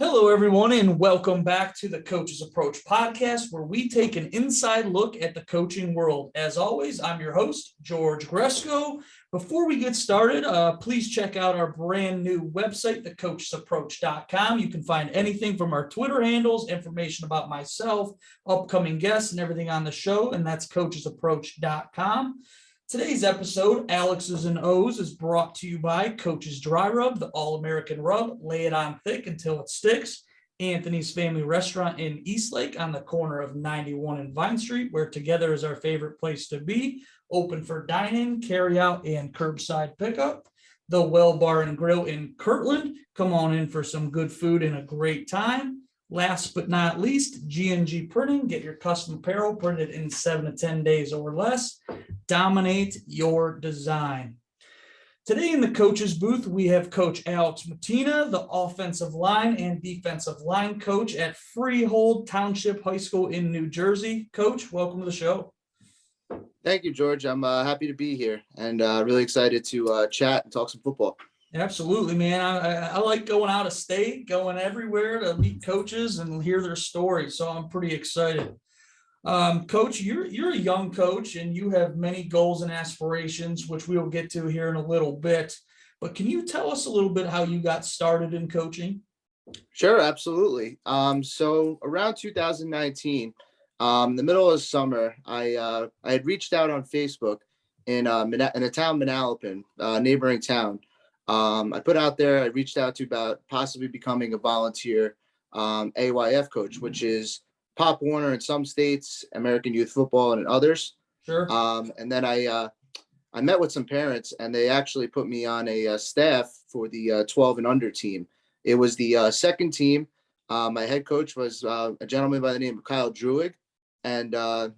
Hello, everyone, and welcome back to the Coach's Approach podcast, where we take an inside look at the coaching world. As always, I'm your host, George Gresco. Before we get started, please check out our brand new website, thecoachesapproach.com. You can find anything from our Twitter handles, information about myself, upcoming guests, and everything on the show, and that's coachesapproach.com. Today's episode, Alex's and O's, is brought to you by Coach's Dry Rub, the All-American Rub. Lay it on thick until it sticks. Anthony's Family Restaurant in Eastlake on the corner of 91 and Vine Street, where together is our favorite place to be. Open for dine-in, carry-out, and curbside pickup. The Well Bar and Grill in Kirtland. Come on in for some good food and a great time. Last but not least, G&G Printing. Get your custom apparel printed in 7 to 10 days or less. Dominate your design. Today in the coach's booth, we have Coach Alex Mattina, the offensive line and defensive line coach at Freehold Township High School in New Jersey. Coach, welcome to the show. Thank you, George. I'm happy to be here and really excited to chat and talk some football. Absolutely, man. I like going out of state, going everywhere to meet coaches and hear their stories. So I'm pretty excited. Coach, you're a young coach and you have many goals and aspirations, which we'll get to here in a little bit. But can you tell us a little bit how you got started in coaching? Sure, absolutely. So around 2019, the middle of summer, I had reached out on Facebook in a town, Manalapan, neighboring town. I put out there, I reached out to about possibly becoming a volunteer AYF coach, which is Pop Warner in some states, American Youth Football in others. Sure. And then I met with some parents, and they actually put me on a staff for the 12 and under team. It was the second team. My head coach was a gentleman by the name of Kyle Druig, and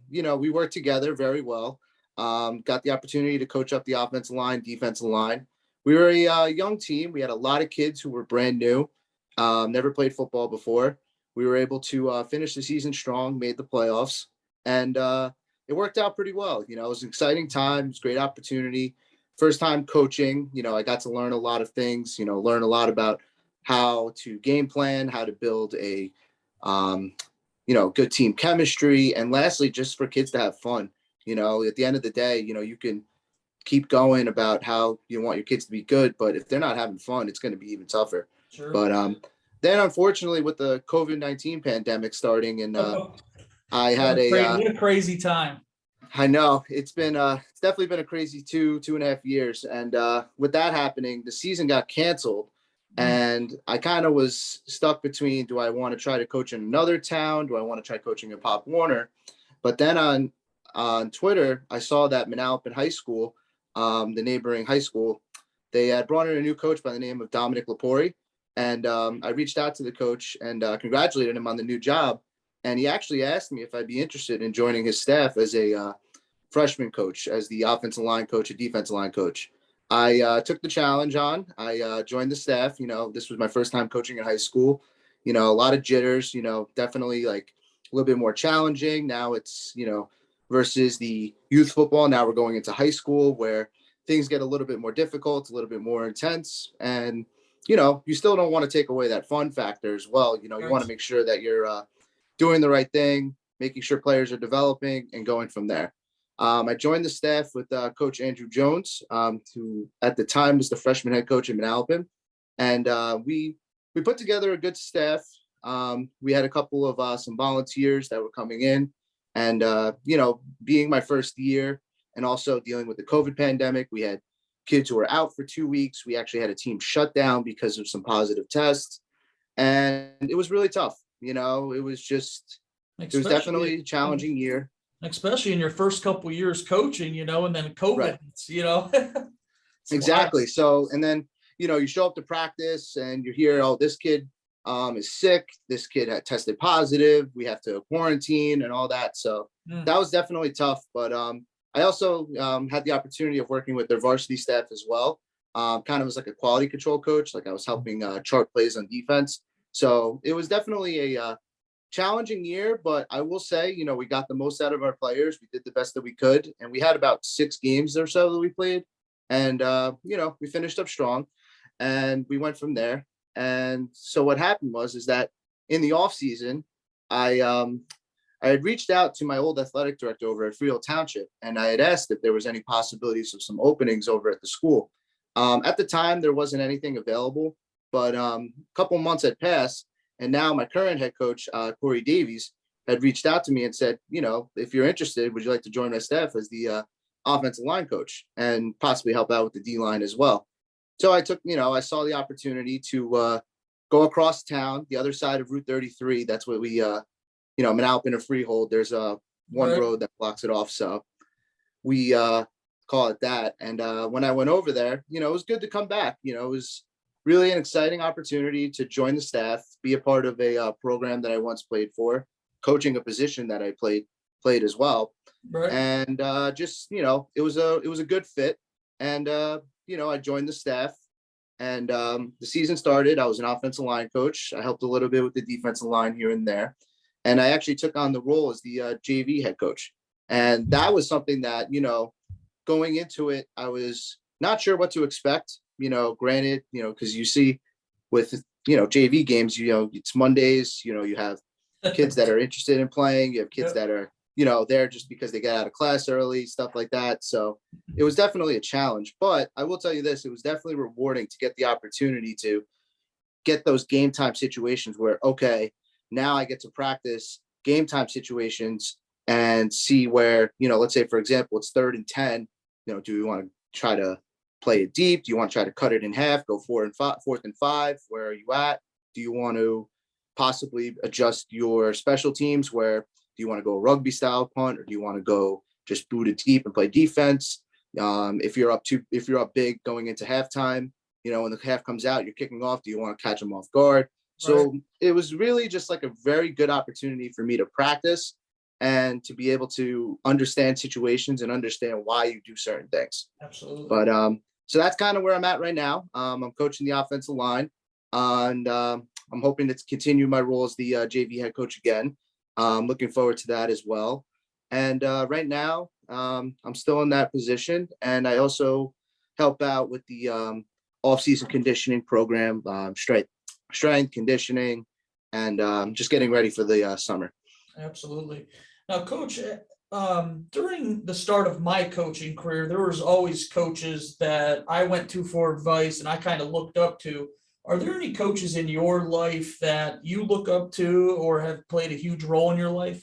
we worked together very well. Got the opportunity to coach up the offensive line, defensive line. We were a young team. We had a lot of kids who were brand new, never played football before. We were able to finish the season strong, made the playoffs, and it worked out pretty well. It was an exciting time. It was a great opportunity. First time coaching, I got to learn a lot of things, learn a lot about how to game plan, how to build a, good team chemistry. And lastly, just for kids to have fun. At the end of the day, you can keep going about how you want your kids to be good, but if they're not having fun, it's going to be even tougher. Sure. But then unfortunately with the COVID-19 pandemic starting, and I had what a crazy time. I know it's definitely been a crazy two and a half years. And with that happening, the season got canceled, and I kind of was stuck between, do I want to try to coach in another town? Do I want to try coaching at Pop Warner? But then on Twitter, I saw that Manalapan High School, the neighboring high school, they had brought in a new coach by the name of Dominic Lapori. And I reached out to the coach and congratulated him on the new job. And he actually asked me if I'd be interested in joining his staff as a freshman coach, as the offensive line coach, a defensive line coach. I took the challenge on. I joined the staff. This was my first time coaching in high school. A lot of jitters, definitely like a little bit more challenging. Now it's, versus the youth football. Now we're going into high school where things get a little bit more difficult, a little bit more intense. And you still don't want to take away that fun factor as well. You want to make sure that you're doing the right thing, making sure players are developing and going from there. I joined the staff with Coach Andrew Jones, who at the time was the freshman head coach in Manalapan. And we put together a good staff. We had a couple of some volunteers that were coming in, and, being my first year and also dealing with the COVID pandemic, we had kids who were out for 2 weeks. We actually had a team shut down because of some positive tests. And it was really tough. It was definitely a challenging year. Especially in your first couple of years coaching, and then COVID, right. Exactly. So, and then, you show up to practice and you hear, oh, this kid is sick. This kid had tested positive. We have to quarantine and all that. So that was definitely tough. But I also had the opportunity of working with their varsity staff as well. Kind of as like a quality control coach, like I was helping chart plays on defense. So it was definitely a challenging year, but I will say, we got the most out of our players. We did the best that we could. And we had about 6 games or so that we played. And, we finished up strong and we went from there. And so what happened is that in the off season, I had reached out to my old athletic director over at Freehold Township, and I had asked if there was any possibilities of some openings over at the school. At the time, there wasn't anything available, but a couple months had passed, and now my current head coach, Corey Davies, had reached out to me and said, if you're interested, would you like to join my staff as the offensive line coach and possibly help out with the D line as well? So I took, I saw the opportunity to go across town, the other side of Route 33. That's what we Manalapan and Freehold, there's one Right. road that blocks it off. So we call it that. And when I went over there, it was good to come back. It was really an exciting opportunity to join the staff, be a part of a program that I once played for, coaching a position that I played as well. Right. And it was a good fit. And I joined the staff, and the season started. I was an offensive line coach. I helped a little bit with the defensive line here and there. And I actually took on the role as the JV head coach. And that was something that, going into it, I was not sure what to expect, granted, because you see with, JV games, it's Mondays, you have kids that are interested in playing. You have kids Yep. that are, there just because they get out of class early, stuff like that. So it was definitely a challenge. But I will tell you this, it was definitely rewarding to get the opportunity to get those game time situations where, okay, now I get to practice game time situations and see where, let's say, for example, it's 3rd and 10, do we want to try to play it deep? Do you want to try to cut it in half, go 4th and 5? Where are you at? Do you want to possibly adjust your special teams? Where do you want to go rugby style punt, or do you want to go just boot it deep and play defense? If you're up big going into halftime, when the half comes out, you're kicking off. Do you want to catch them off guard? So Right. it was really just like a very good opportunity for me to practice and to be able to understand situations and understand why you do certain things. Absolutely. But so that's kind of where I'm at right now. I'm coaching the offensive line, and I'm hoping to continue my role as the JV head coach again. Looking forward to that as well. And right now, I'm still in that position, and I also help out with the off-season conditioning program, strength conditioning, and just getting ready for the summer. Absolutely. Now, Coach, during the start of my coaching career, there was always coaches that I went to for advice and I kind of looked up to. Are there any coaches in your life that you look up to or have played a huge role in your life?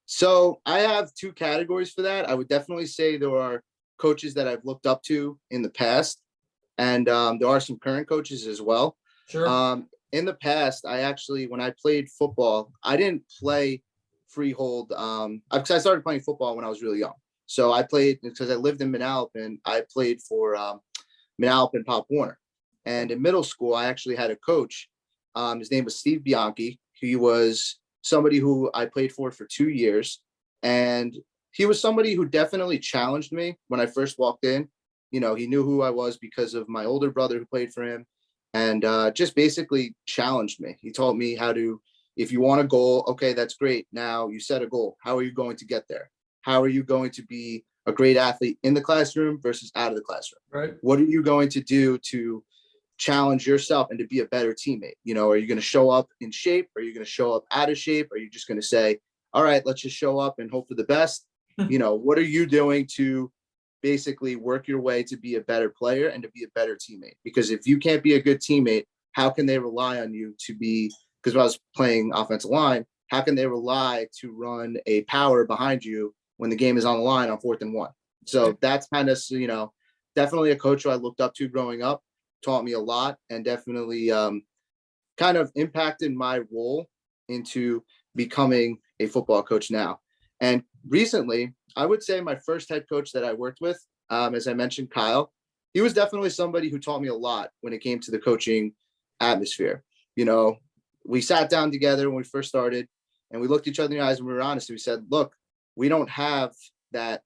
So I have two categories for that. I would definitely say there are coaches that I've looked up to in the past, and there are some current coaches as well. Sure. In the past, I actually, when I played football, I didn't play Freehold because I started playing football when I was really young. So I played because I lived in Manalapan. I played for Manalapan Pop Warner, and in middle school, I actually had a coach. His name was Steve Bianchi. He was somebody who I played for 2 years, and he was somebody who definitely challenged me when I first walked in. He knew who I was because of my older brother who played for him, and just basically challenged me. He taught me how to, if you want a goal, okay, that's great. Now you set a goal. How are you going to get there? How are you going to be a great athlete in the classroom versus out of the classroom? Right. What are you going to do to challenge yourself and to be a better teammate? Are you going to show up in shape? Are you going to show up out of shape? Are you just going to say, all right, let's just show up and hope for the best? What are you doing to basically work your way to be a better player and to be a better teammate? Because if you can't be a good teammate, how can they rely on you to be, because when I was playing offensive line, how can they rely to run a power behind you when the game is on the line on 4th and 1? So that's kind of, definitely a coach who I looked up to growing up, taught me a lot, and definitely kind of impacted my role into becoming a football coach now. And recently, I would say my first head coach that I worked with, as I mentioned, Kyle, he was definitely somebody who taught me a lot when it came to the coaching atmosphere. We sat down together when we first started, and we looked each other in the eyes and we were honest. And we said, look, we don't have that,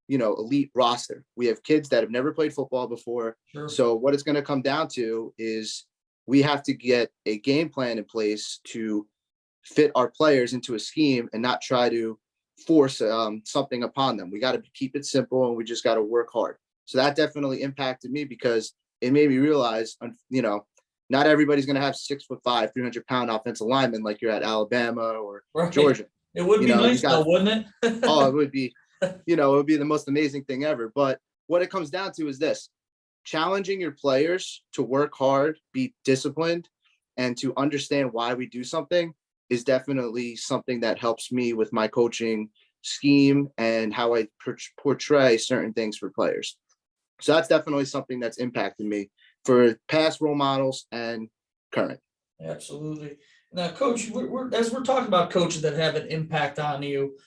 elite roster. We have kids that have never played football before. Sure. So what it's going to come down to is we have to get a game plan in place to fit our players into a scheme and not try to force something upon them. We got to keep it simple, and we just got to work hard. So that definitely impacted me because it made me realize, not everybody's going to have 6'5", 300-pound offensive linemen like you're at Alabama or Right. Georgia. It would be nice though, wouldn't it? Oh, it would be, it would be the most amazing thing ever. But what it comes down to is this: challenging your players to work hard, be disciplined, and to understand why we do something is definitely something that helps me with my coaching scheme and how I portray certain things for players. So that's definitely something that's impacted me for past role models and current. Absolutely. Now, Coach, as we're talking about coaches that have an impact on you,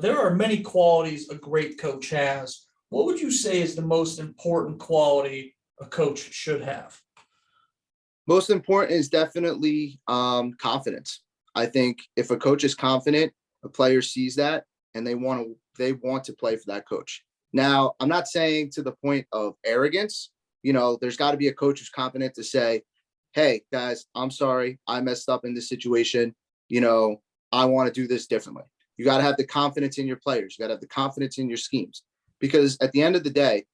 there are many qualities a great coach has. What would you say is the most important quality a coach should have? Most important is definitely confidence. I think if a coach is confident, a player sees that and they want to play for that coach. Now, I'm not saying to the point of arrogance. There's got to be a coach who's confident to say, hey, guys, I'm sorry, I messed up in this situation. I want to do this differently. You got to have the confidence in your players. You got to have the confidence in your schemes. Because at the end of the day,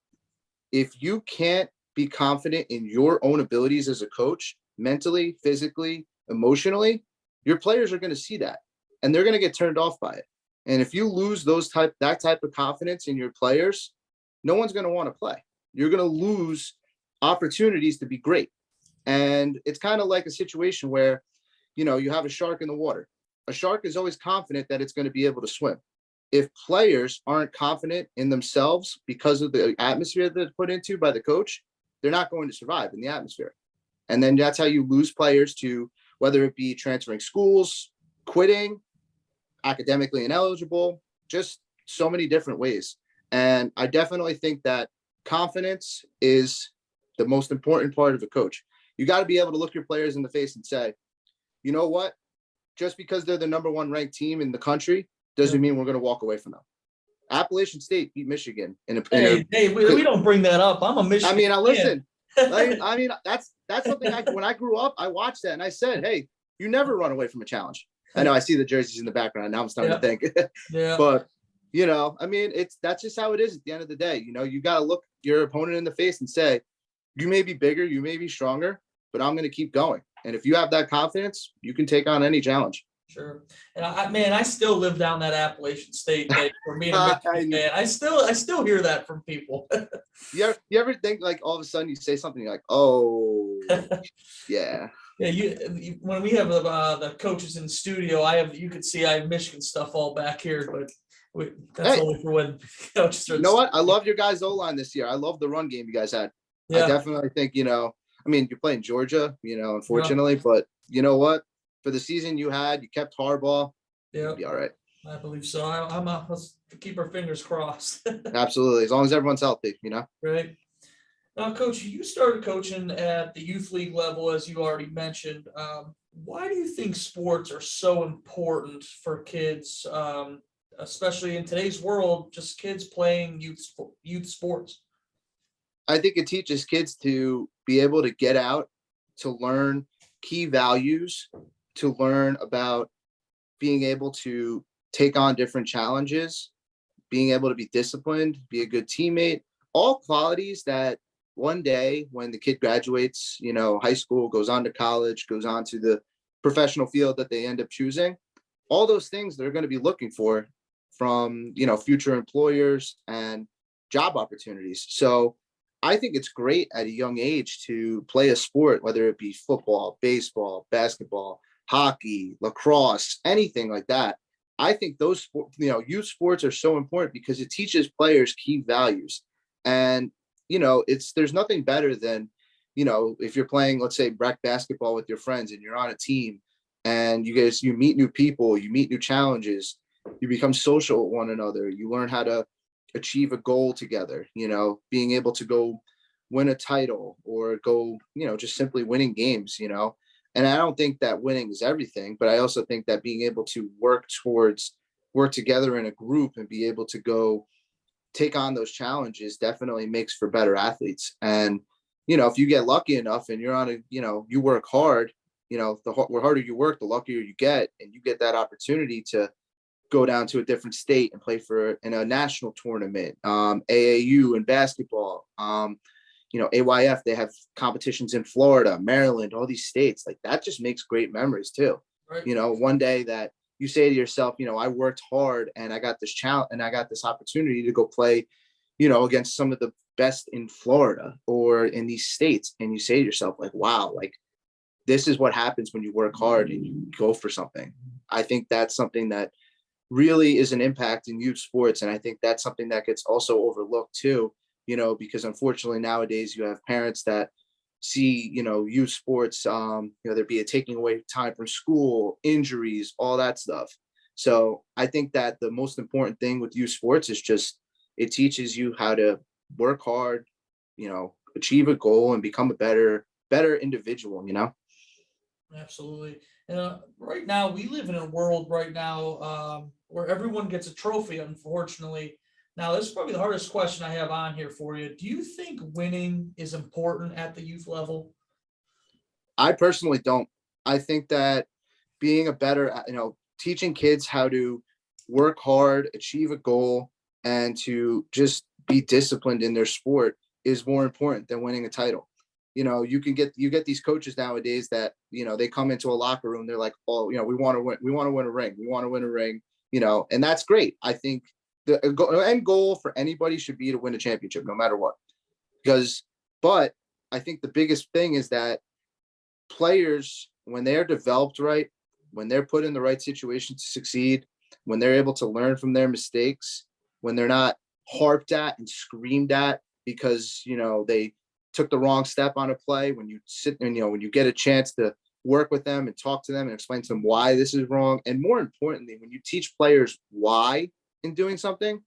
if you can't be confident in your own abilities as a coach, mentally, physically, emotionally, your players are going to see that and they're going to get turned off by it. And if you lose that type of confidence in your players, no one's going to want to play. You're going to lose opportunities to be great. And it's kind of like a situation where, you have a shark in the water. A shark is always confident that it's going to be able to swim. If players aren't confident in themselves because of the atmosphere that they're put into by the coach, they're not going to survive in the atmosphere. And then that's how you lose players to, whether it be transferring schools, quitting, academically ineligible, just so many different ways. And I definitely think that confidence is the most important part of a coach. You got to be able to look your players in the face and say, you know what? Just because they're the number one ranked team in the country doesn't mean we're going to walk away from them. Appalachian State beat Michigan we don't bring that up. I'm a Michigan. Listen. That's something when I grew up, I watched that and I said, hey, you never run away from a challenge. I know I see the jerseys in the background. Now I'm starting to think. Yeah. But, that's just how it is at the end of the day. You got to look your opponent in the face and say, you may be bigger, you may be stronger, but I'm going to keep going. And if you have that confidence, you can take on any challenge. Sure. And I still live down that Appalachian State thing for me to man. I still hear that from people. You ever think like all of a sudden you say something like, oh, yeah. Yeah, when we have the coaches in the studio, you could see I have Michigan stuff all back here, but that's only for when coaches are. You know what? I love your guys' O-line this year. I love the run game you guys had. Yeah. I definitely think, you're playing Georgia, unfortunately, but you know what? For the season you had, you kept Harbaugh. Yeah, you'll be all right. I believe so. Let's keep our fingers crossed. Absolutely, as long as everyone's healthy, Right. Now, Coach, you started coaching at the youth league level, as you already mentioned. Why do you think sports are so important for kids, especially in today's world? Just kids playing youth sports. I think it teaches kids to be able to get out, to learn key values, to learn about being able to take on different challenges, being able to be disciplined, be a good teammate, all qualities that one day when the kid graduates, high school, goes on to college, goes on to the professional field that they end up choosing, all those things they're going to be looking for from, future employers and job opportunities. So I think it's great at a young age to play a sport, whether it be football, baseball, basketball, hockey, lacrosse, anything like that. I think those, youth sports are so important because it teaches players key values. And, there's nothing better than, if you're playing, let's say, rec basketball with your friends and you're on a team and you meet new people, you meet new challenges, you become social with one another, you learn how to achieve a goal together, being able to go win a title or go, just simply winning games, And I don't think that winning is everything, but I also think that being able to work together in a group and be able to go take on those challenges definitely makes for better athletes. And, if you get lucky enough and you're on you work hard, the harder you work, the luckier you get, and you get that opportunity to go down to a different state and play in a national tournament, AAU in basketball, AYF, they have competitions in Florida, Maryland, all these states. Like that just makes great memories too. Right. One day that you say to yourself, I worked hard and I got this challenge and I got this opportunity to go play, against some of the best in Florida or in these states. And you say to yourself, like, wow, like this is what happens when you work hard and you go for something. I think that's something that really is an impact in youth sports. And I think that's something that gets also overlooked too, because unfortunately nowadays you have parents that see, youth sports, there be a taking away time from school, injuries, all that stuff. So I think that the most important thing with youth sports is just, it teaches you how to work hard, achieve a goal and become a better individual, Absolutely. And right now, we live in a world right now where everyone gets a trophy, unfortunately. Now, this is probably the hardest question I have on here for you. Do you think winning is important at the youth level? I personally don't. I think that being a better, teaching kids how to work hard, achieve a goal, and to just be disciplined in their sport is more important than winning a title. You get these coaches nowadays that, they come into a locker room, they're like, oh, we want to win, a ring. We want to win a ring, and that's great. I think the end goal for anybody should be to win a championship, no matter what. But I think the biggest thing is that players, when they are developed right, when they're put in the right situation to succeed, when they're able to learn from their mistakes, when they're not harped at and screamed at because, they took the wrong step on a play, when you sit and, when you get a chance to work with them and talk to them and explain to them why this is wrong. And more importantly, when you teach players why in doing something,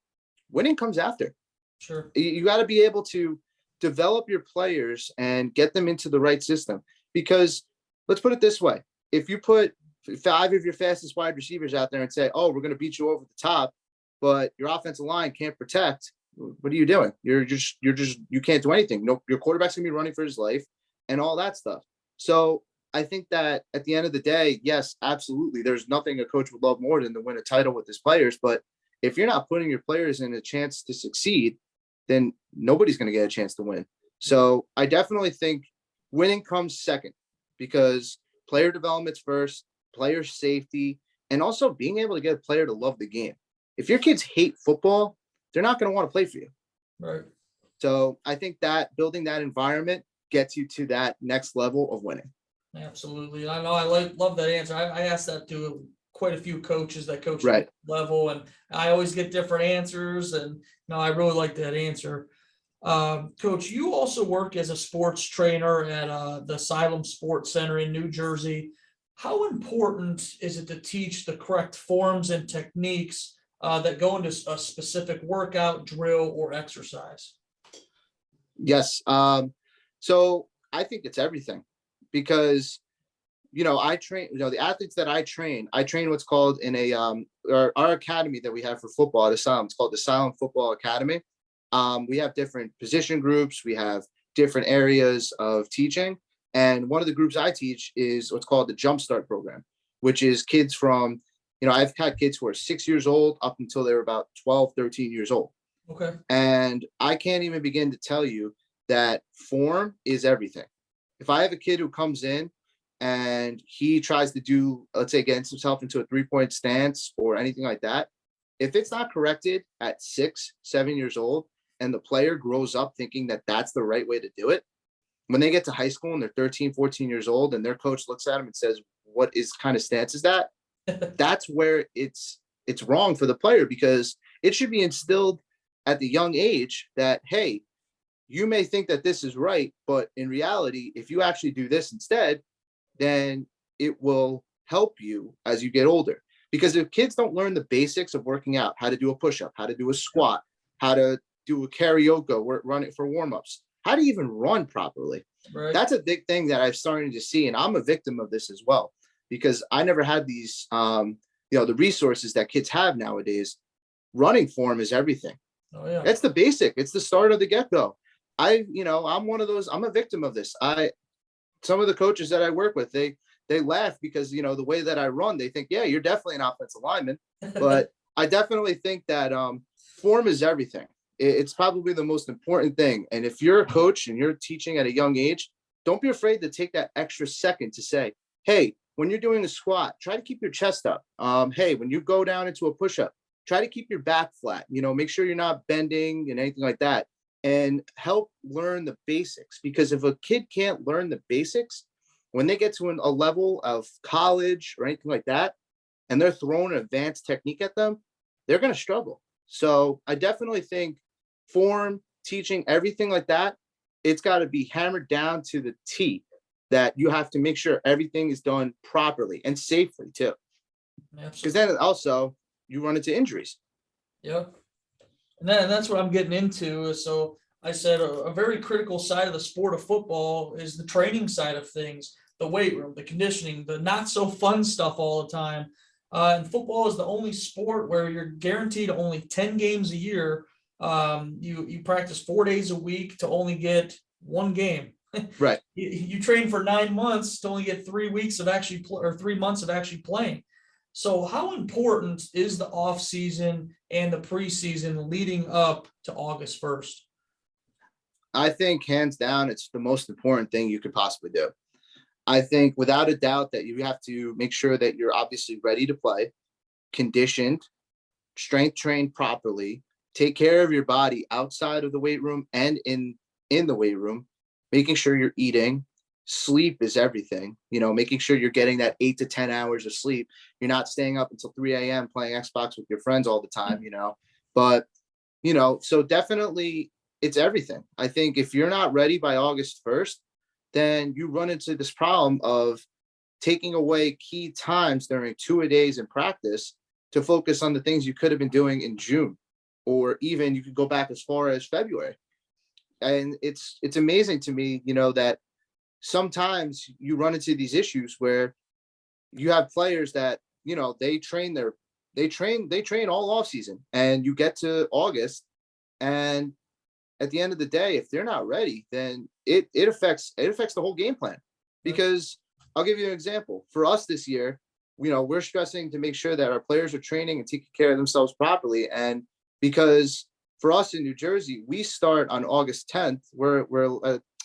winning comes after. Sure. You got to be able to develop your players and get them into the right system. Because let's put it this way. If you put 5 of your fastest wide receivers out there and say, oh, we're going to beat you over the top, but your offensive line can't protect, what are you doing? You can't do anything. No, your quarterback's gonna be running for his life and all that stuff. So I think that at the end of the day, yes, absolutely. There's nothing a coach would love more than to win a title with his players. But if you're not putting your players in a chance to succeed, then nobody's going to get a chance to win. So I definitely think winning comes second, because player development's first, player safety, and also being able to get a player to love the game. If your kids hate football, they're not going to want to play for you. Right. So I think that building that environment gets you to that next level of winning. Absolutely. I know love that answer. I asked that to quite a few coaches that coach Right. level, and I always get different answers. And I really like that answer. Coach, you also work as a sports trainer at the Asylum Sports Center in New Jersey. How important is it to teach the correct forms and techniques that go into a specific workout, drill, or exercise? Yes. So I think it's everything, because, I train, the athletes that I train what's called in our academy that we have for football at Asylum. It's called the Asylum Football Academy. We have different position groups. We have different areas of teaching. And one of the groups I teach is what's called the Jumpstart program, which is kids from, I've had kids who are 6 years old up until they're about 12, 13 years old. Okay. And I can't even begin to tell you that form is everything. If I have a kid who comes in and he tries to do, let's say, gets himself into a 3-point stance or anything like that, if it's not corrected at 6, 7 years old, and the player grows up thinking that that's the right way to do it, when they get to high school and they're 13, 14 years old and their coach looks at them and says, what is kind of stance is that? That's where it's wrong for the player, because it should be instilled at the young age that, hey, you may think that this is right, but in reality, if you actually do this instead, then it will help you as you get older. Because if kids don't learn the basics of working out, how to do a push-up, how to do a squat, how to do a karaoke, run it for warm-ups, how to even run properly. Right. That's a big thing that I've started to see. And I'm a victim of this as well, because I never had these, the resources that kids have nowadays. Running form is everything. Oh, yeah. That's the basic. It's the start of the get-go. I'm one of those, I'm a victim of this. Some of the coaches that I work with, they laugh because, the way that I run, they think, yeah, you're definitely an offensive lineman. But I definitely think that form is everything. It's probably the most important thing. And if you're a coach and you're teaching at a young age, don't be afraid to take that extra second to say, hey, when you're doing a squat, try to keep your chest up. Hey, when you go down into a push-up, try to keep your back flat. Make sure you're not bending and anything like that. And help learn the basics. Because if a kid can't learn the basics, when they get to a level of college or anything like that, and they're throwing an advanced technique at them, they're going to struggle. So I definitely think form, teaching, everything like that, it's got to be hammered down to the T, that you have to make sure everything is done properly and safely too. Because then also you run into injuries. Yeah. And that's what I'm getting into. So I said a very critical side of the sport of football is the training side of things, the weight room, the conditioning, the not so fun stuff all the time. And football is the only sport where you're guaranteed only 10 games a year. You practice 4 days a week to only get one game. Right. You train for 9 months to only get 3 weeks of actually or 3 months of actually playing. So how important is the off season and the preseason leading up to August 1st? I think hands down, it's the most important thing you could possibly do. I think without a doubt that you have to make sure that you're obviously ready to play, conditioned, strength trained properly, take care of your body outside of the weight room and in the weight room, making sure you're eating. Sleep is everything, making sure you're getting that 8 to 10 hours of sleep. You're not staying up until 3 a.m. playing Xbox with your friends all the time, but, so definitely it's everything. I think if you're not ready by August 1st, then you run into this problem of taking away key times during 2-a-days in practice to focus on the things you could have been doing in June, or even you could go back as far as February. And it's amazing to me, that sometimes you run into these issues where you have players that, they train all off season, and you get to August, and at the end of the day, if they're not ready, then it affects the whole game plan. Because I'll give you an example. For us this year, we're stressing to make sure that our players are training and taking care of themselves properly. And because for us in New Jersey, we start on August 10th. We're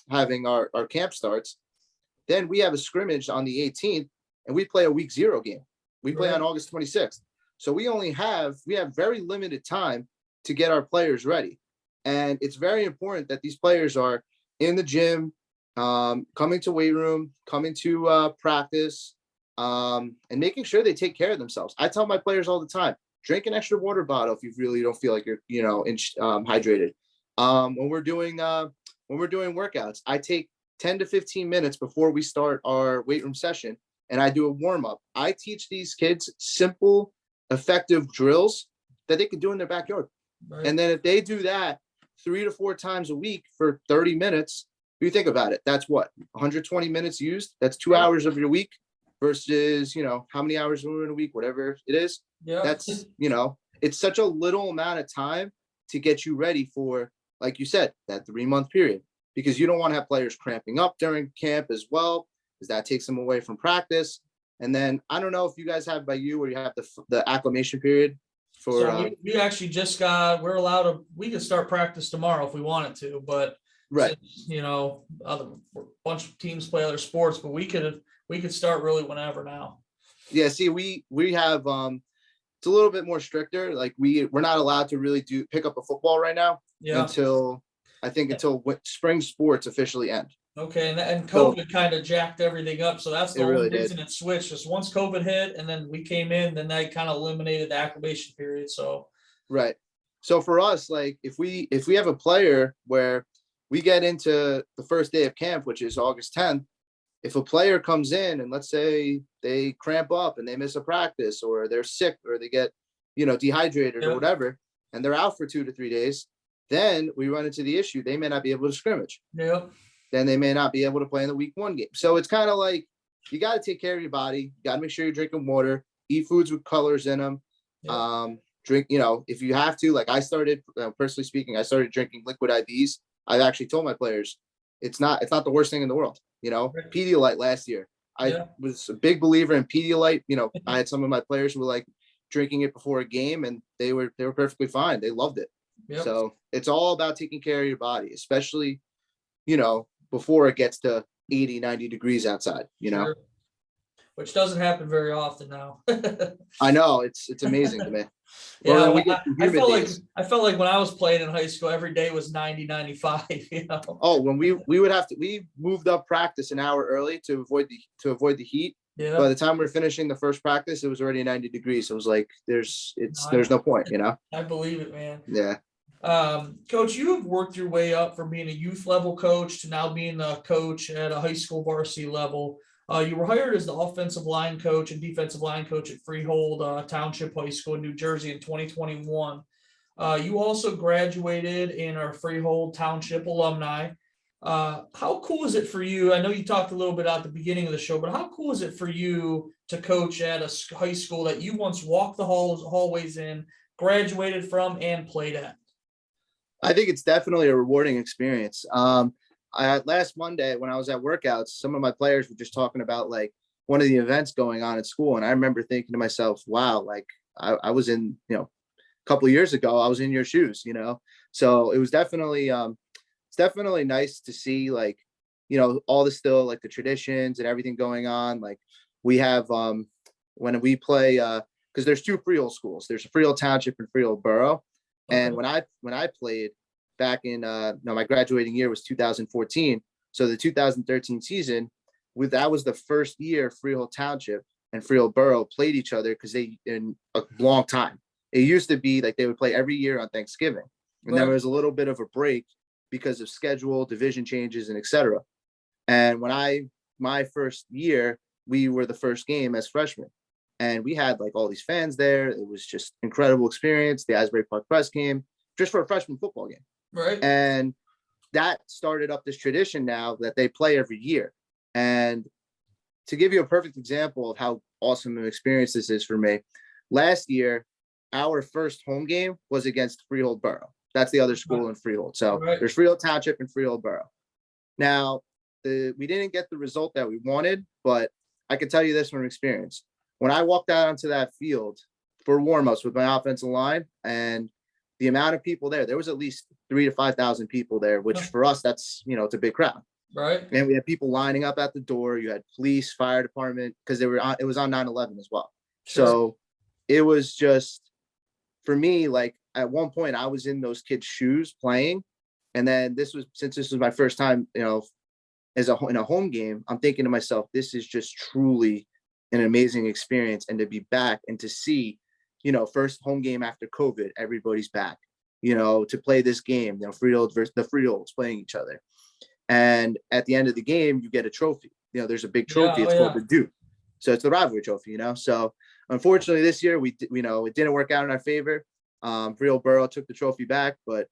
having our camp starts. Then we have a scrimmage on the 18th, and we play a week 0 game. We play on August 26th. So we have very limited time to get our players ready. And it's very important that these players are in the gym, coming to weight room, coming to practice, and making sure they take care of themselves. I tell my players all the time, drink an extra water bottle if you really don't feel like you're, hydrated. When we're doing workouts, I take 10 to 15 minutes before we start our weight room session, and I do a warm up. I teach these kids simple, effective drills that they can do in their backyard. Right. And then if they do that 3 to 4 times a week for 30 minutes, if you think about it, that's what, 120 minutes used. That's 2 hours of your week versus, how many hours are in a week, whatever it is. Yeah. That's, it's such a little amount of time to get you ready for, like you said, that 3-month period, because you don't want to have players cramping up during camp as well, because that takes them away from practice. And then I don't know if you guys have by you where you have the acclimation period. So we actually just we could start practice tomorrow if we wanted to, but right. Since, a bunch of teams play other sports, but we could start really whenever now. Yeah. See, we have, it's a little bit more stricter. Like we're not allowed to really pick up a football right now until spring sports officially end. Okay, and COVID kind of jacked everything up, so that's the only reason it switched. Just once COVID hit, and then we came in, then that kind of eliminated the acclimation period. So, right. So for us, like if we have a player where we get into the first day of camp, which is August 10th, if a player comes in and let's say they cramp up and they miss a practice, or they're sick, or they get dehydrated or whatever, and they're out for 2 to 3 days, then we run into the issue they may not be able to scrimmage. Yeah. Then they may not be able to play in the week 1 game. So it's kind of like you got to take care of your body. You got to make sure you're drinking water, eat foods with colors in them. Yeah. Drink, if you have to, like I started, personally speaking, I started drinking liquid IVs. I've actually told my players it's not the worst thing in the world. Pedialyte last year. I was a big believer in Pedialyte. I had some of my players who were like drinking it before a game, and they were perfectly fine. They loved it. Yep. So it's all about taking care of your body, especially, before it gets to 80, 90 degrees outside, Sure. Which doesn't happen very often now. I know it's amazing to me. Or Yeah, when well, we get the I humid felt like days. I felt like when I was playing in high school, every day was 90, 95, Oh, when we moved up practice an hour early to avoid the heat. By Yeah. the time we were finishing the first practice, it was already 90 degrees. So it was like there's No, no point, I believe it, man. Yeah. Coach, you have worked your way up from being a youth level coach to now being a coach at a high school varsity level. You were hired as the offensive line coach and defensive line coach at Freehold Township High School in New Jersey in 2021. You also graduated and are Freehold Township alumni. How cool is it for you? I know you talked a little bit at the beginning of the show, but how cool is it for you to coach at a high school that you once walked the hallways in, graduated from, and played at? I think it's definitely a rewarding experience. Last Monday when I was at workouts, some of my players were just talking about like one of the events going on at school, and I remember thinking to myself, "Wow, like I was in, a couple of years ago, I was in your shoes, So it was definitely, it's definitely nice to see like, all the still like the traditions and everything going on. Like we have, when we play, because there's two Freehold schools. There's a Freehold Township and Freehold Borough. And Okay. when I played back in my graduating year was 2014. So the 2013 season, that was the first year Freehold Township and Freehold Borough played each other because they in a long time. It used to be like they would play every year on Thanksgiving, and there Right. was a little bit of a break because of schedule, division changes, and etc. And my first year, we were the first game as freshmen, and we had like all these fans there. It was just incredible experience. The Asbury Park Press came just for a freshman football game, Right. and that started up this tradition now that they play every year. And to give you a perfect example of how awesome an experience this is for me, last year, our first home game was against Freehold Borough. That's the other school in Freehold. So Right. there's Freehold Township and Freehold Borough. Now, we didn't get the result that we wanted, but I can tell you this from experience. When I walked out onto that field for warmups with my offensive line and the amount of people there was at least 3,000 to 5,000 people there, which for us, that's, it's a big crowd. Right. And we had people lining up at the door. You had police, fire department, because it was on 9/11 as well. Sure. So it was just, for me, like at one point I was in those kids' shoes playing. And then since this was my first time, in a home game, I'm thinking to myself, this is just truly an amazing experience. And to be back and to see, first home game after COVID, everybody's back, to play this game, Freehold versus the Freeholds playing each other. And at the end of the game, you get a trophy. There's a big trophy. Yeah, It's called the Duke. So it's the rivalry trophy, So unfortunately this year it didn't work out in our favor. Freehold Borough took the trophy back, but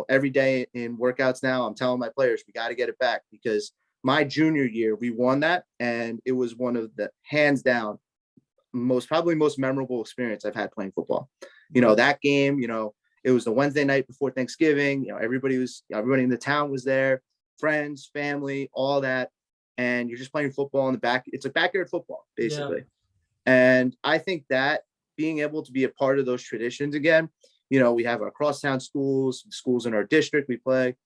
every day in workouts now, I'm telling my players, we got to get it back, because my junior year, we won that. And it was one of the hands down probably most memorable experience I've had playing football. That game, it was the Wednesday night before Thanksgiving, everybody in the town was there, friends, family, all that. And you're just playing football in the back. It's a backyard football, basically. Yeah. And I think that being able to be a part of those traditions again, we have our crosstown schools in our district we play.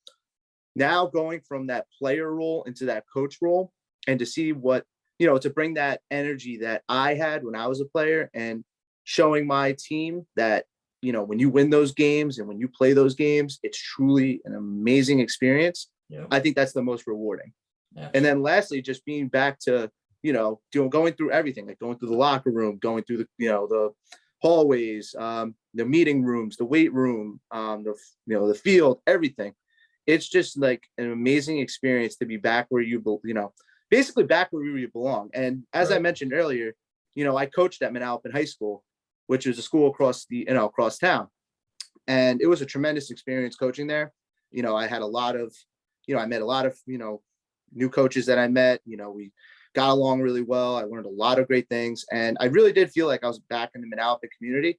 Now going from that player role into that coach role, and to see what, to bring that energy that I had when I was a player and showing my team that, when you win those games and when you play those games, it's truly an amazing experience. Yeah. I think that's the most rewarding. Absolutely. And then lastly, just being back to, going through everything, like going through the locker room, going through the hallways, the meeting rooms, the weight room, the field, everything. It's just like an amazing experience to be back where basically back where you belong. And as I mentioned earlier, I coached at Manalapan High School, which is a school across town. And it was a tremendous experience coaching there. I had a lot of, I met a lot of, new coaches that I met. We got along really well. I learned a lot of great things. And I really did feel like I was back in the Manalapan community.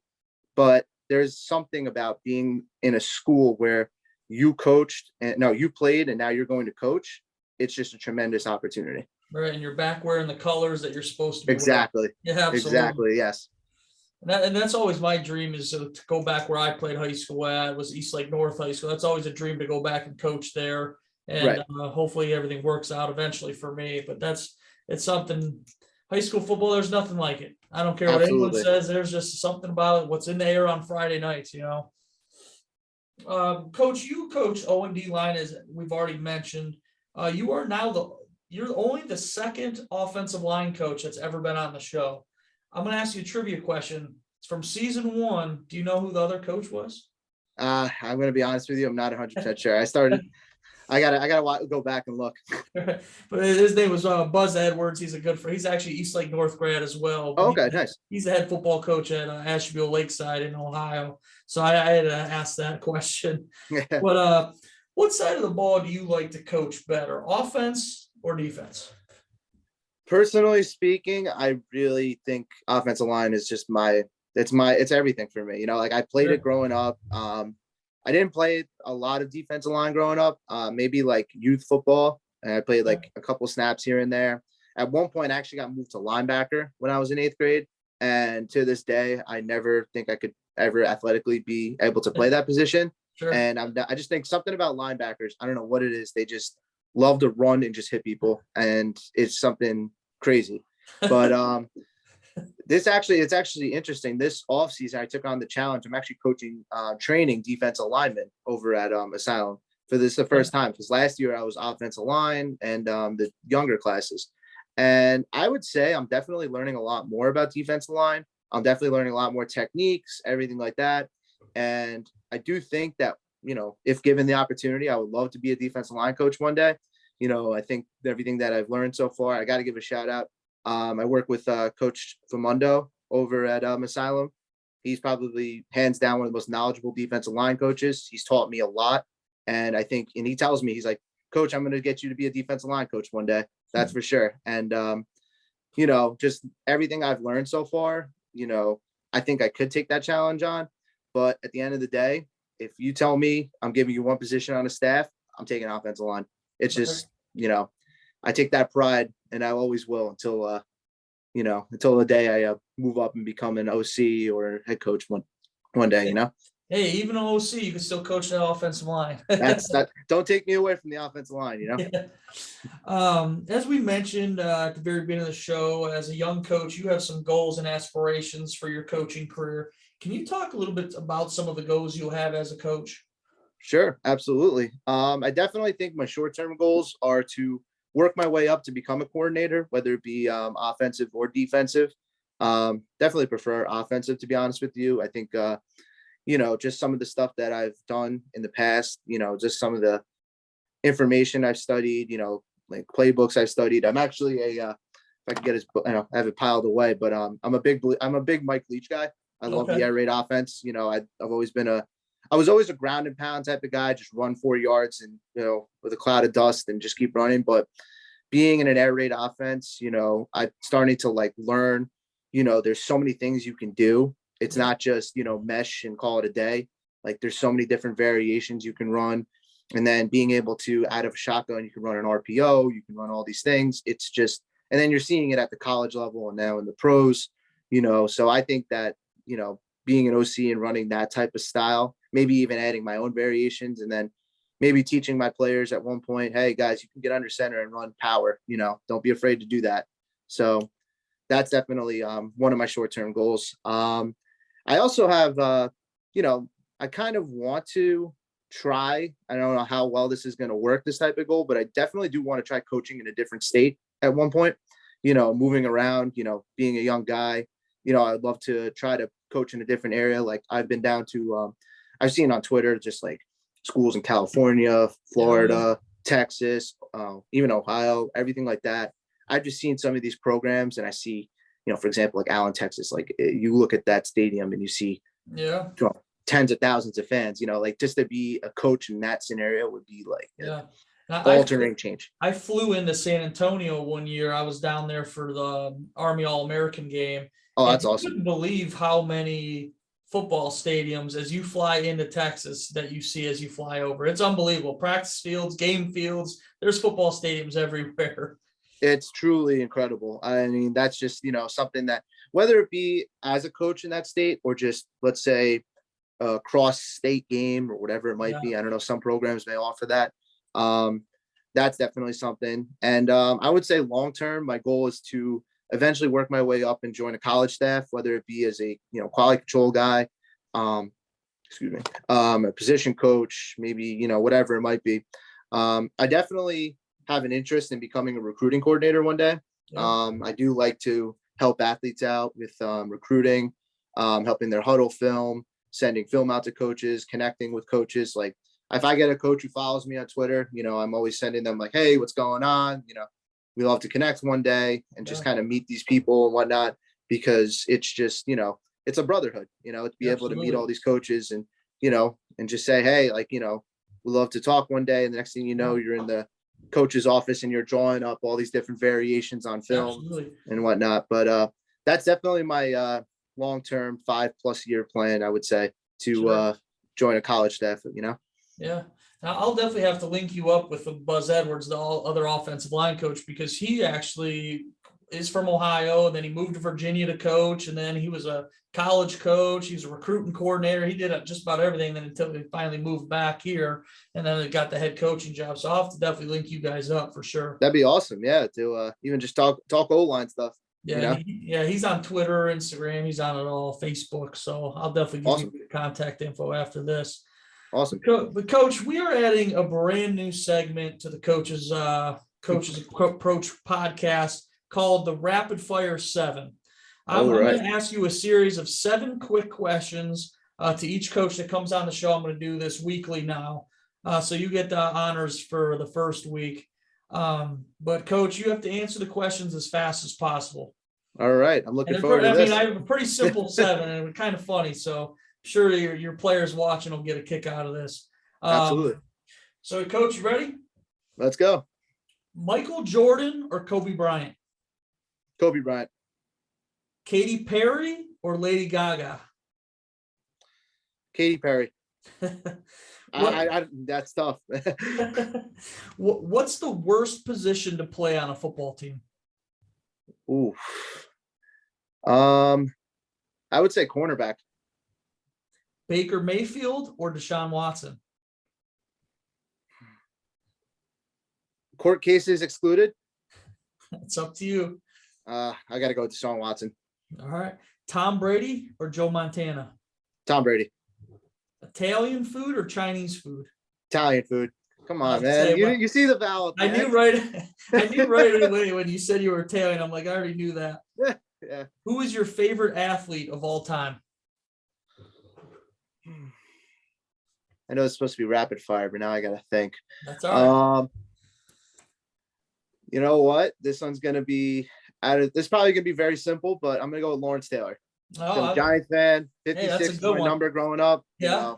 But there's something about being in a school where you coached and you played and now you're going to coach. It's just a tremendous opportunity. Right. And you're back wearing the colors that you're supposed to be exactly wearing. Yeah, absolutely. Exactly. Yes. And that's always my dream is to go back where I played high school at, was East Lake North High School. That's always a dream to go back and coach there. And Right. hopefully everything works out eventually for me. But it's something, high school football, there's nothing like it. I don't care what anyone Absolutely. says. There's just something about it, what's in the air on Friday nights, you know. Coach, you coach Owen D line, as we've already mentioned. You are now you're only the second offensive line coach that's ever been on the show. I'm going to ask you a trivia question. It's from season 1. Do you know who the other coach was? I'm going to be honest with you. I'm not 100% sure. I gotta go back and look. But his name was Buzz Edwards. He's a good friend. He's actually East Lake North grad as well. Oh, But okay, nice. he's the head football coach at Asheville Lakeside in Ohio. So I had to ask that question. But what side of the ball do you like to coach better, offense or defense? Personally speaking, I really think offensive line is just it's everything for me. You know, like I played it growing up. I didn't play a lot of defensive line growing up, maybe like youth football. And I played like a couple snaps here and there. At one point, I actually got moved to linebacker when I was in 8th grade. And to this day, I never think I could ever athletically be able to play that position. Sure. And I just think something about linebackers, I don't know what it is. They just love to run and just hit people. And it's something crazy. But it's actually interesting. This offseason, I took on the challenge. I'm actually coaching, training defensive linemen over at Asylum for this the first time, because last year I was offensive line and the younger classes. And I would say I'm definitely learning a lot more about defensive line. I'm definitely learning a lot more techniques, everything like that. And I do think that, you know, if given the opportunity, I would love to be a defensive line coach one day. You know, I think everything that I've learned so far, I got to give a shout out. I work with Coach Famundo over at Asylum. He's probably hands down one of the most knowledgeable defensive line coaches. He's taught me a lot. And I think, and he tells me, he's like, Coach, I'm going to get you to be a defensive line coach one day. That's for sure. And, you know, just everything I've learned so far, you know, I think I could take that challenge on. But at the end of the day, if you tell me I'm giving you one position on a staff, I'm taking offensive line. It's just, you know, I take that pride, and I always will until, you know, until the day I move up and become an OC or head coach one day, you know. Hey, even an OC, you can still coach that offensive line. That's that. Don't take me away from the offensive line, you know. Yeah. As we mentioned at the very beginning of the show, as a young coach, you have some goals and aspirations for your coaching career. Can you talk a little bit about some of the goals you'll have as a coach? Sure, absolutely. I definitely think my short-term goals are to work my way up to become a coordinator, whether it be offensive or defensive. Definitely prefer offensive, to be honest with you. I think, you know, just some of the stuff that I've done in the past, you know, just some of the information I've studied, you know, like playbooks I've studied. I'm actually if I could get his, you know, I have it piled away, but I'm a big Mike Leach guy. I love the air raid offense. You know, I was always a ground and pound type of guy, just run 4 yards and, you know, with a cloud of dust and just keep running. But being in an air raid offense, you know, I'm starting to like learn, you know, there's so many things you can do. It's not just, you know, mesh and call it a day. Like there's so many different variations you can run. And then being able to, out of a shotgun, you can run an RPO, you can run all these things. It's just, and then you're seeing it at the college level and now in the pros, you know. So I think that, you know, being an OC and running that type of style, maybe even adding my own variations, and then maybe teaching my players at one point, hey guys, you can get under center and run power, you know, don't be afraid to do that. So that's definitely one of my short-term goals. I also have, you know, I kind of want to try, I don't know how well this is going to work, this type of goal, but I definitely do want to try coaching in a different state at one point, you know, moving around, you know, being a young guy, you know, I'd love to try to coach in a different area. Like I've been down to, I've seen on Twitter, just like schools in California, Florida, Texas, even Ohio, everything like that. I've just seen some of these programs and I see, you know, for example, like Allen, Texas, like you look at that stadium and you see tens of thousands of fans, you know, like just to be a coach in that scenario would be like altering change. I flew into San Antonio one year. I was down there for the Army All-American game. Oh, that's awesome. I couldn't believe how many football stadiums as you fly into Texas that you see as you fly over. It's unbelievable. Practice fields, game fields, there's football stadiums everywhere. It's truly incredible. I mean, that's just, something that, whether it be as a coach in that state or just, let's say, a cross state game or whatever it might Yeah, be. I don't know. Some programs may offer that. Um, that's definitely something. And I would say long term, my goal is to eventually work my way up and join a college staff, whether it be as a, quality control guy, um, a position coach, maybe, whatever it might be. I definitely have an interest in becoming a recruiting coordinator one day. yeah, I do like to help athletes out with recruiting, helping their huddle film, sending film out to coaches, connecting with coaches. Like if I get a coach who follows me on Twitter, I'm always sending them like, hey, what's going on? We love to connect one day and just yeah, kind of meet these people and whatnot, because it's just, it's a brotherhood, to be able to meet absolutely. all these coaches and, and just say, hey, like, we love to talk one day. And the next thing you know, you're in the coach's office and you're drawing up all these different variations on film Absolutely. and whatnot. But that's definitely my long-term 5+ year plan, I would say, to Sure. join a college staff, Yeah. Now, I'll definitely have to link you up with Buzz Edwards, the other offensive line coach, because he actually is from Ohio. And then he moved to Virginia to coach. And then he was a college coach. He was a recruiting coordinator. He did just about everything then until he finally moved back here. And then he got the head coaching job. So I'll have to definitely link you guys up for sure. That'd be awesome. Yeah. To even just talk O-line stuff, Yeah, he's on Twitter, Instagram. He's on it all, Facebook. So I'll definitely give you Awesome. the contact info after this. Awesome. But Coach, we are adding a brand new segment to the Coaches Approach podcast called the Rapid Fire 7. I'm All right. going to ask you a series of 7 quick questions to each coach that comes on the show. I'm going to do this weekly now. So you get the honors for the first week. But Coach, you have to answer the questions as fast as possible. All right. I'm And looking forward to this. I have a pretty simple 7 and it's kind of funny. So sure your players watching will get a kick out of this. Absolutely. So Coach, you ready? Let's go. Michael Jordan or Kobe Bryant? Kobe Bryant. Katy Perry or Lady Gaga? Katy Perry. What, That's tough. what's the worst position to play on a football team? Ooh. I would say cornerback. Baker Mayfield or Deshaun Watson? Court cases excluded. It's up to you. I got to go with Deshaun Watson. All right. Tom Brady or Joe Montana? Tom Brady. Italian food or Chinese food? Italian food. Come on, man. Say, You see the vowel. I knew right away when you said you were Italian. I'm like, I already knew that. Yeah. Who is your favorite athlete of all time? I know it's supposed to be rapid fire, but now I got to think. That's all right. You know what? This one's going to be this probably going to be very simple, but I'm going to go with Lawrence Taylor. I'm a Giants fan. 56 is my number growing up. Yeah.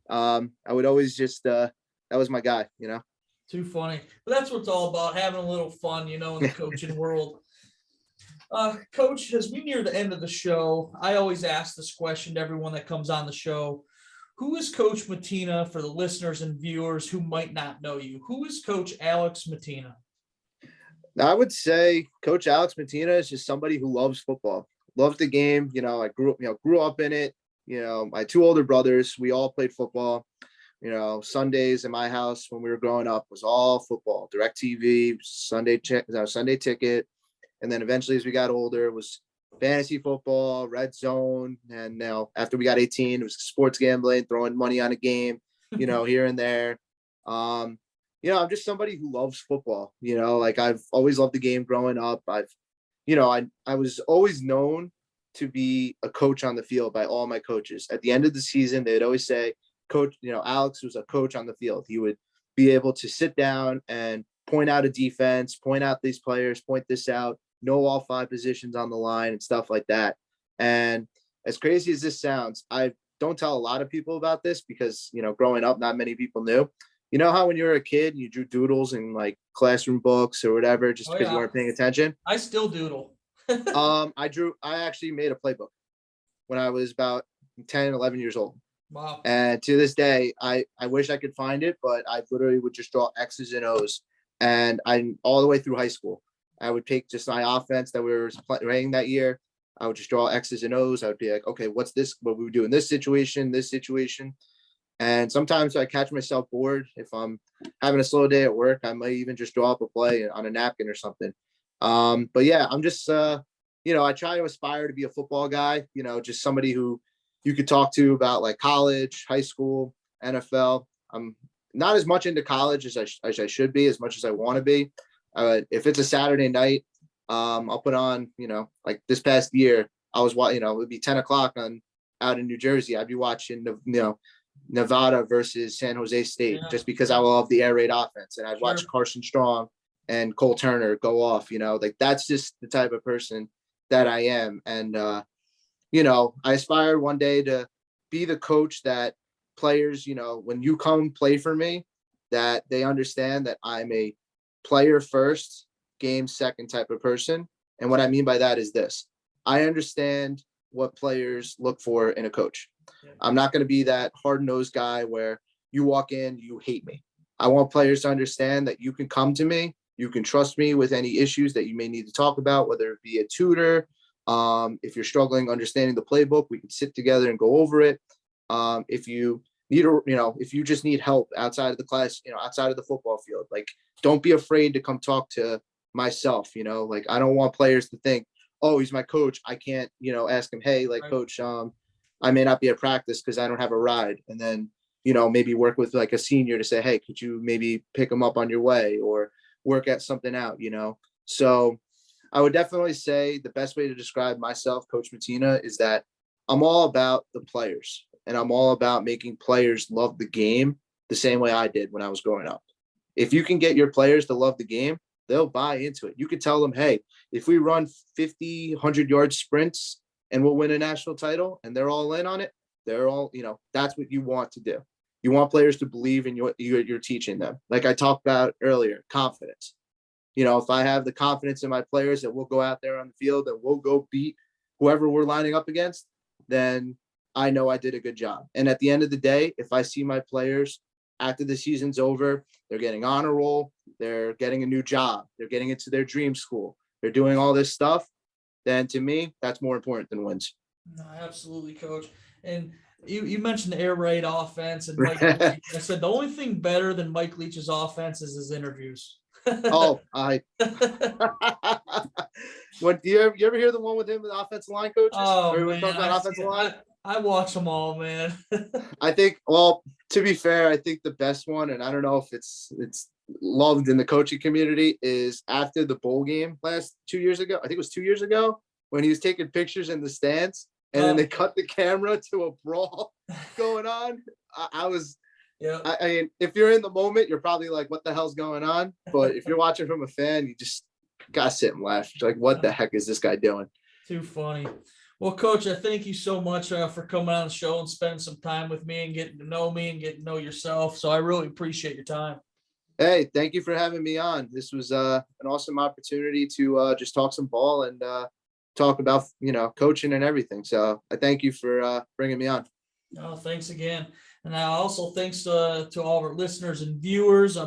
I would always just that was my guy, Too funny. But that's what it's all about, having a little fun, in the coaching world. Coach, as we near the end of the show, I always ask this question to everyone that comes on the show. Who is Coach Mattina for the listeners and viewers who might not know you? Who is Coach Alex Mattina? I would say Coach Alex Mattina is just somebody who loves football, loves the game. I grew up in it. My 2 older brothers, we all played football. Sundays in my house when we were growing up was all football, DirecTV, Sunday ticket. And then eventually as we got older, it was fantasy football, red zone. And now after we got 18, it was sports gambling, throwing money on a game, here and there. I'm just somebody who loves football, like I've always loved the game growing up. I was always known to be a coach on the field by all my coaches. At the end of the season, they'd always say, Coach, Alex was a coach on the field. He would be able to sit down and point out a defense, point out these players, point this out, know all 5 positions on the line and stuff like that. And as crazy as this sounds, I don't tell a lot of people about this because, growing up, not many people knew. You know how when you were a kid, you drew doodles in like classroom books or whatever, just because you weren't paying attention? I still doodle. I actually made a playbook when I was about 10, 11 years old. Wow. And to this day, I wish I could find it, but I literally would just draw X's and O's. And I'm all the way through high school. I would take just my offense that we were playing that year. I would just draw X's and O's. I would be like, okay, what's this? What we would do in this situation, this situation. And sometimes I catch myself bored. If I'm having a slow day at work, I might even just draw up a play on a napkin or something. But yeah, I'm just, I try to aspire to be a football guy, just somebody who you could talk to about like college, high school, NFL. I'm not as much into college as I should be, as much as I want to be. If it's a Saturday night, I'll put on, like this past year, I was watching, it would be 10 o'clock out in New Jersey. I'd be watching, Nevada versus San Jose State, just because I love the air raid offense. And I'd watch Carson Strong and Cole Turner go off, like that's just the type of person that I am. And, I aspire one day to be the coach that players, when you come play for me, that they understand that I'm a player first, game second type of person. And what I mean by that is this: I understand what players look for in a coach. I'm not going to be that hard-nosed guy where you walk in, you hate me. I want players to understand that you can come to me, you can trust me with any issues that you may need to talk about, whether it be a tutor. If you're struggling understanding the playbook, we can sit together and go over it. If you need if you just need help outside of the class, outside of the football field, like don't be afraid to come talk to myself. Like I don't want players to think, oh, he's my coach, I can't, ask him, hey, like coach, I may not be at practice because I don't have a ride. And then, maybe work with like a senior to say, hey, could you maybe pick him up on your way or work at something out, So I would definitely say the best way to describe myself, Coach Mattina, is that I'm all about the players and I'm all about making players love the game the same way I did when I was growing up. If you can get your players to love the game, they'll buy into it. You could tell them, hey, if we run 50, 100-yard sprints and we'll win a national title, and they're all in on it, they're all, that's what you want to do. You want players to believe in you're teaching them. Like I talked about earlier, confidence. If I have the confidence in my players that we'll go out there on the field and we'll go beat whoever we're lining up against, then I know I did a good job. And at the end of the day, if I see my players after the season's over, they're getting honor roll, they're getting a new job, they're getting into their dream school, they're doing all this stuff, then to me, that's more important than wins. No, absolutely, Coach. And you mentioned the air raid offense and Mike Leach. I said the only thing better than Mike Leach's offense is his interviews. What do you ever hear the one with him, the offensive line coaches? Oh, or man, talking about offensive line? I watch them all, man. I think, well, to be fair, I think the best one, and I don't know if it's loved in the coaching community, is after the bowl game last 2 years ago. I think it was 2 years ago when he was taking pictures in the stands, and then they cut the camera to a brawl going on. I mean, if you're in the moment, you're probably like, what the hell's going on? But if you're watching from a fan, you just gotta sit and laugh. Like, what the heck is this guy doing? Too funny. Well, Coach, I thank you so much for coming on the show and spending some time with me and getting to know me and getting to know yourself. So I really appreciate your time. Hey, thank you for having me on. This was an awesome opportunity to just talk some ball and talk about, coaching and everything. So I thank you for bringing me on. Oh, thanks again. And also thanks to all of our listeners and viewers.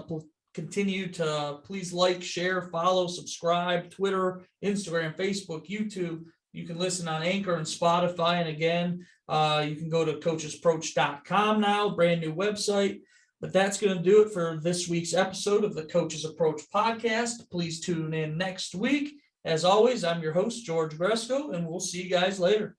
Continue to please like, share, follow, subscribe, Twitter, Instagram, Facebook, YouTube. You can listen on Anchor and Spotify. And again, you can go to coachesapproach.com now, brand new website. But that's going to do it for this week's episode of the Coaches Approach podcast. Please tune in next week. As always, I'm your host, George Gresco, and we'll see you guys later.